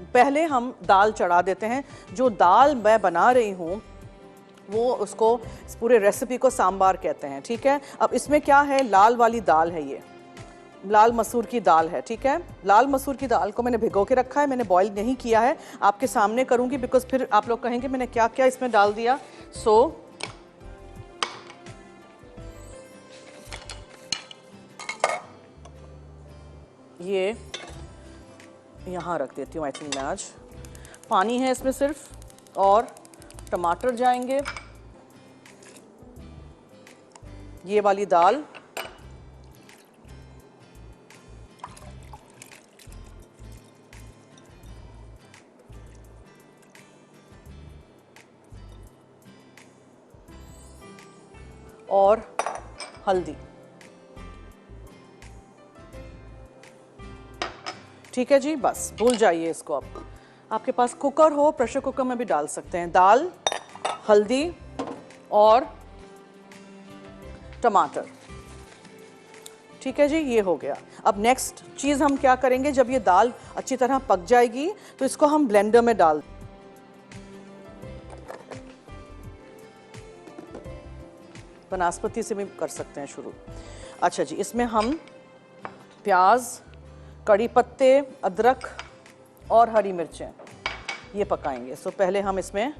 पहले हम दाल चढ़ा देते हैं। जो दाल मैं बना रही हूँ वो उसको, इस पूरे रेसिपी को सांबार कहते हैं, ठीक है। अब इसमें क्या है, लाल वाली दाल है, ये लाल मसूर की दाल है, ठीक है। लाल मसूर की दाल को मैंने भिगो के रखा है, मैंने बॉईल नहीं किया है, आपके सामने करूंगी बिकॉज फिर आप लोग कहेंगे मैंने क्या क्या इसमें डाल दिया। सो ये यहाँ रख देती हूँ। आई थिंक मैं आज पानी है इसमें सिर्फ, और टमाटर जाएंगे, ये वाली दाल, और हल्दी, ठीक है जी। बस भूल जाइए इसको। अब आपके पास कुकर हो, प्रेशर कुकर में भी डाल सकते हैं। दाल, हल्दी और टमाटर, ठीक है जी, ये हो गया। अब नेक्स्ट चीज़ हम क्या करेंगे, जब ये दाल अच्छी तरह पक जाएगी तो इसको हम ब्लेंडर में डाल, बनास्पति से भी कर सकते हैं शुरू। अच्छा जी, इसमें हम प्याज, कड़ी पत्ते, अदरक और हरी मिर्चें ये पकाएंगे। सो पहले हम इसमें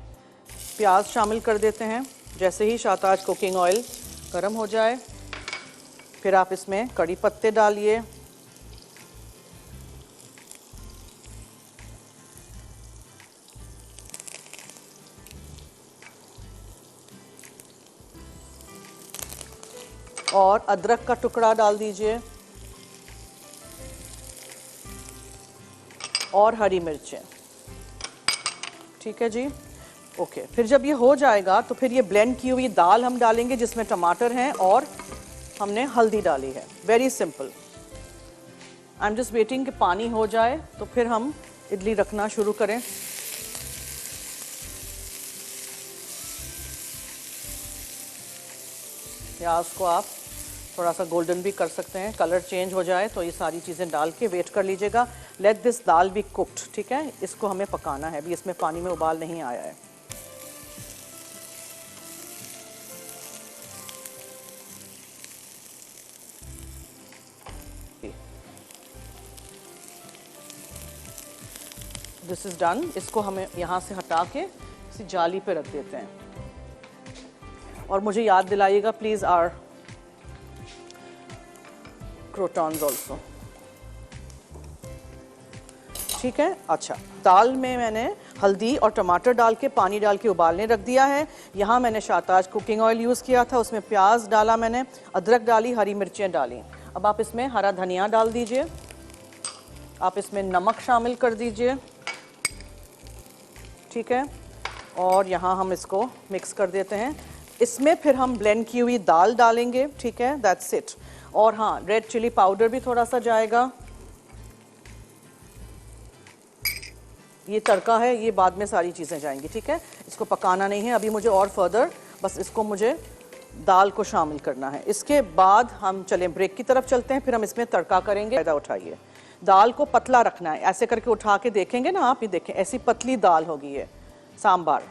प्याज शामिल कर देते हैं। जैसे ही शाहताज कुकिंग ऑयल गर्म हो जाए, फिर आप इसमें कड़ी पत्ते डालिए, और अदरक का टुकड़ा डाल दीजिए, और हरी मिर्चें, ठीक है जी। ओके, फिर जब ये हो जाएगा तो फिर ये ब्लेंड की हुई दाल हम डालेंगे जिसमें टमाटर हैं और हमने हल्दी डाली है। Very simple. I am just waiting कि पानी हो जाए तो फिर हम इडली रखना शुरू करें। प्याज को आप थोड़ा सा गोल्डन भी कर सकते हैं, कलर चेंज हो जाए तो ये सारी चीज़ें डाल के वेट कर लीजिएगा। Let this dal be cooked, ठीक है। इसको हमें पकाना है, अभी इसमें पानी में उबाल नहीं आया है। This is done. इसको हमें यहाँ से हटा के किसी जाली पे रख देते हैं। और मुझे याद दिलाइएगा प्लीज आवर क्रोटॉन्स ऑल्सो, ठीक है। अच्छा, दाल में मैंने हल्दी और टमाटर डाल के पानी डाल के उबालने रख दिया है। यहाँ मैंने शाहताज कुकिंग ऑयल यूज़ किया था, उसमें प्याज डाला मैंने, अदरक डाली, हरी मिर्चें डाली। अब आप इसमें हरा धनिया डाल दीजिए, आप इसमें नमक शामिल कर दीजिए, ठीक है। और यहाँ हम इसको मिक्स कर देते हैं। इसमें फिर हम ब्लेंड की हुई दाल डालेंगे, ठीक है, दैट्स इट। और हाँ, रेड चिली पाउडर भी थोड़ा सा जाएगा। ये तड़का है, ये बाद में सारी चीज़ें जाएंगी, ठीक है। इसको पकाना नहीं है अभी मुझे, और फर्दर बस इसको मुझे दाल को शामिल करना है। इसके बाद हम चलें ब्रेक की तरफ चलते हैं, फिर हम इसमें तड़का करेंगे। फ़ायदा उठाइए, दाल को पतला रखना है, ऐसे करके उठा के देखेंगे ना आप, ये देखें ऐसी पतली दाल होगी ये सांबार।